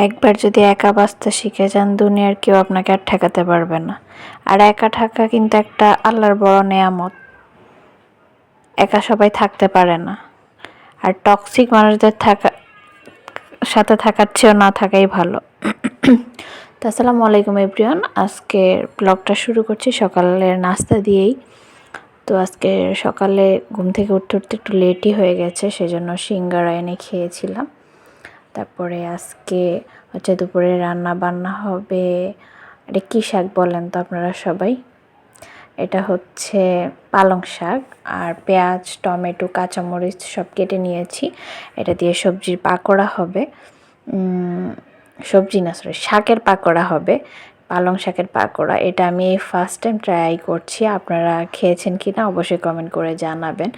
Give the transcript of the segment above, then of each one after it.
একবার যদি একা বাঁচতে শিখে যান, দুনিয়ার কেউ আপনাকে আর ঠেকাতে পারবে না। আর একা থাকা কিন্তু একটা আল্লাহর বড় নেয়ামত। একা সবাই থাকতে পারে না। আর টক্সিক মানুষদের সাথে থাকার চেয়েও না থাকাই ভালো। তো আসসালামু আলাইকুম এভরিওয়ান। আজকের ব্লগটা শুরু করছি সকালের নাস্তা দিয়েই। তো আজকে সকালে ঘুম থেকে উঠতে উঠতে একটু লেটই হয়ে গেছে, সেজন্য সিঙ্গারা এনে খেয়েছিলাম। তারপরে আজকে হচ্ছে দুপুরে রান্না বান্না হবে। এটা কী শাক বলেন তো আপনারা সবাই? এটা হচ্ছে পালং শাক, আর পেঁয়াজ, টমেটো, কাঁচামরিচ সব কেটে নিয়েছি। এটা দিয়ে সবজির পাকোড়া হবে। সবজি না, সরি, শাকের পাকোড়া হবে, পালং শাকের পাকোড়া। এটা আমি ফার্স্ট টাইম ট্রাই করছি। আপনারা খেয়েছেন কি না অবশ্যই কমেন্ট করে জানাবেন।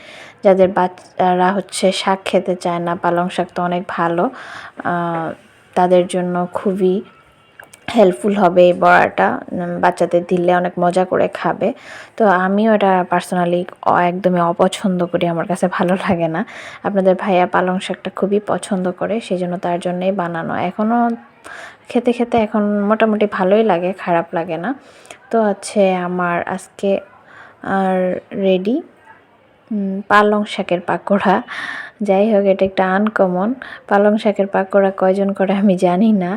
যাদের বাচ্চারা হচ্ছে শাক খেতে চায় না, পালং শাক তো অনেক ভালো, তাদের জন্য খুবই হেল্পফুল হবে এই বড়াটা। বাচ্চাদের দিলে অনেক মজা করে খাবে। তো আমিও এটা পার্সোনালি একদমই অপছন্দ করি, আমার কাছে ভালো লাগে না। আপনাদের ভাইয়া পালং শাকটা খুবই পছন্দ করে, সেই জন্য তার জন্যই বানানো। এখনও খেতে খেতে এখন মোটামুটি ভালোই লাগে, খারাপ লাগে না। তো হচ্ছে আমার আজকে আর রেডি পালং শাকের পাকোড়া। যাই হোক, এটা একটা আনকমন। পালং শাকের পাকোড়া কয়জন করে আমি জানি না।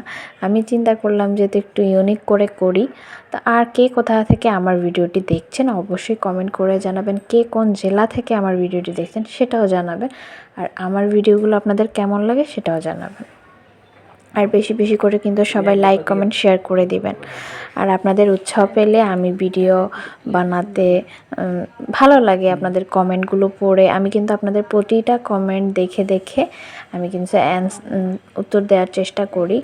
আমি চিন্তা করলাম যে একটু ইউনিক করে করি। তো আর কে কোথা থেকে আমার ভিডিওটি দেখছেন অবশ্যই কমেন্ট করে জানাবেন। কে কোন জেলা থেকে আমার ভিডিওটি দেখছেন সেটাও জানাবেন। আর আমার ভিডিওগুলো আপনাদের কেমন লাগে সেটাও জানাবেন। আর বেশি বেশি করে কিন্তু সবাই লাইক, কমেন্ট, শেয়ার করে দিবেন। আর আপনাদের উৎসাহ পেলে আমি ভিডিও বানাতে ভালো লাগে। আপনাদের কমেন্টগুলো পড়ে আমি কিন্তু আপনাদের প্রতিটা কমেন্ট দেখে দেখে আমি কিন্তু উত্তর দেওয়ার চেষ্টা করি।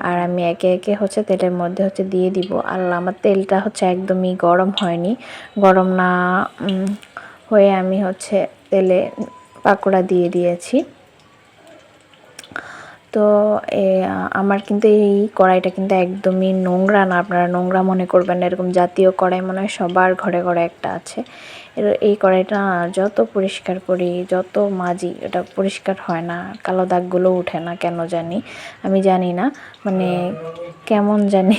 আর আমি একে একে হচ্ছে তেলের মধ্যে হচ্ছে দিয়ে দিব। আর আমার তেলটা হচ্ছে একদমই গরম হয়নি। গরম না হয়ে আমি হচ্ছে তেলে পাকোড়া দিয়ে দিয়েছি। তো আমার কিন্তু এই কড়াইটা কিন্তু একদমই নোংরা না, আপনারা নোংরা মনে করবেন না। এরকম জাতীয় কড়াই মনে হয় সবার ঘরে ঘরে একটা আছে। এই কড়াইটা যত পরিষ্কার করি, যত মাজি, এটা পরিষ্কার হয় না, কালো দাগগুলো উঠে না কেন জানি, আমি জানি না, মানে কেমন জানি।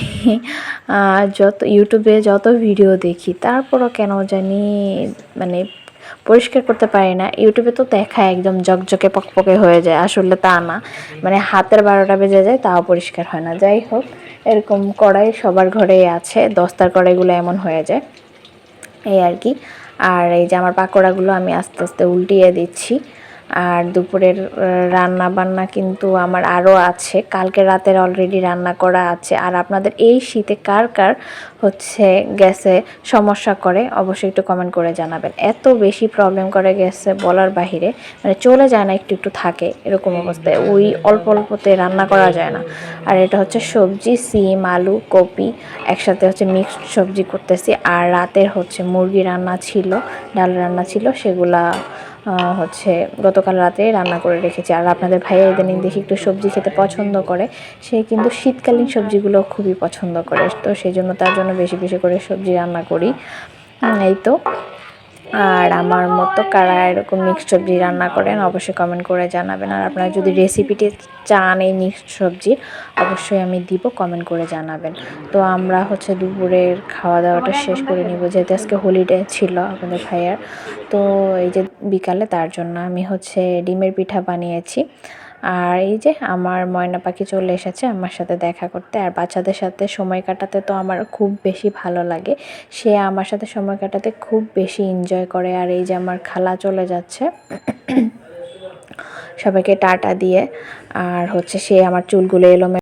যত ইউটিউবে যত ভিডিও দেখি তারপরও কেন জানি মানে পরিষ্কার করতে পারি না। ইউটিউবে তো দেখায় একদম ঝকঝকে পকপকে হয়ে যায়, আসলে তা না, মানে হাতের 12টা বেজে যায় তাও পরিষ্কার হয় না। যাই হোক, এরকম কড়াই সবার ঘরেই আছে, দস্তার কড়াইগুলো এমন হয়ে যায়, এই আর কি। আর এই যে আমার পাকোড়াগুলো আমি আস্তে আস্তে উল্টিয়ে দিচ্ছি। আর দুপুরের রান্না বান্না কিন্তু আমার আরও আছে, কালকে রাতের অলরেডি রান্না করা আছে। আর আপনাদের এই শীতে কার কার হচ্ছে গ্যাসে সমস্যা করে অবশ্যই একটু কমেন্ট করে জানাবেন। এত বেশি প্রবলেম করে গ্যাসে বলার বাহিরে, মানে চলে যায় না, একটু একটু থাকে, এরকম অবস্থায় ওই অল্প অল্পতে রান্না করা যায় না। আর এটা হচ্ছে সবজি, সিম, আলু, কপি একসাথে হচ্ছে মিক্সড সবজি করতেছি। আর রাতের হচ্ছে মুরগি রান্না ছিল, ডাল রান্না ছিল, সেগুলা হচ্ছে গতকাল রাতে রান্না করে রেখেছি। আর আপনাদের ভাইয়া ইদানিং দেখি একটু সবজি খেতে পছন্দ করে, সে কিন্তু শীতকালীন সবজিগুলো খুবই পছন্দ করে, তো সেই জন্য তার জন্য বেশি বেশি করে সবজি রান্না করি। এই তো। আর আমার মতো কারা এরকম মিক্সড সবজি রান্না করেন অবশ্যই কমেন্ট করে জানাবেন। আর আপনারা যদি রেসিপিটি চান এই মিক্সড সবজির, অবশ্যই আমি দিব, কমেন্ট করে জানাবেন। তো আমরা হচ্ছে দুপুরের খাওয়া দাওয়াটা শেষ করে নিব, যেহেতু আজকে হলিডে ছিল আপনাদের ভাইয়ার। তো এই যে বিকালে তার জন্য আমি হচ্ছে ডিমের পিঠা বানিয়েছি। আর এই যে আমার ময়না পাখি চলে এসেছে আমার সাথে দেখা করতে। আর বাচ্চাদের সাথে সময় কাটাতে তো আমার খুব বেশি ভালো লাগে, সে আমার সাথে সময় কাটাতে খুব বেশি এনজয় করে। আর এই যে আমার খালা চলে যাচ্ছে সবাইকে টাটা দিয়ে। আর হচ্ছে সে আমার চুলগুলো এলোমেলো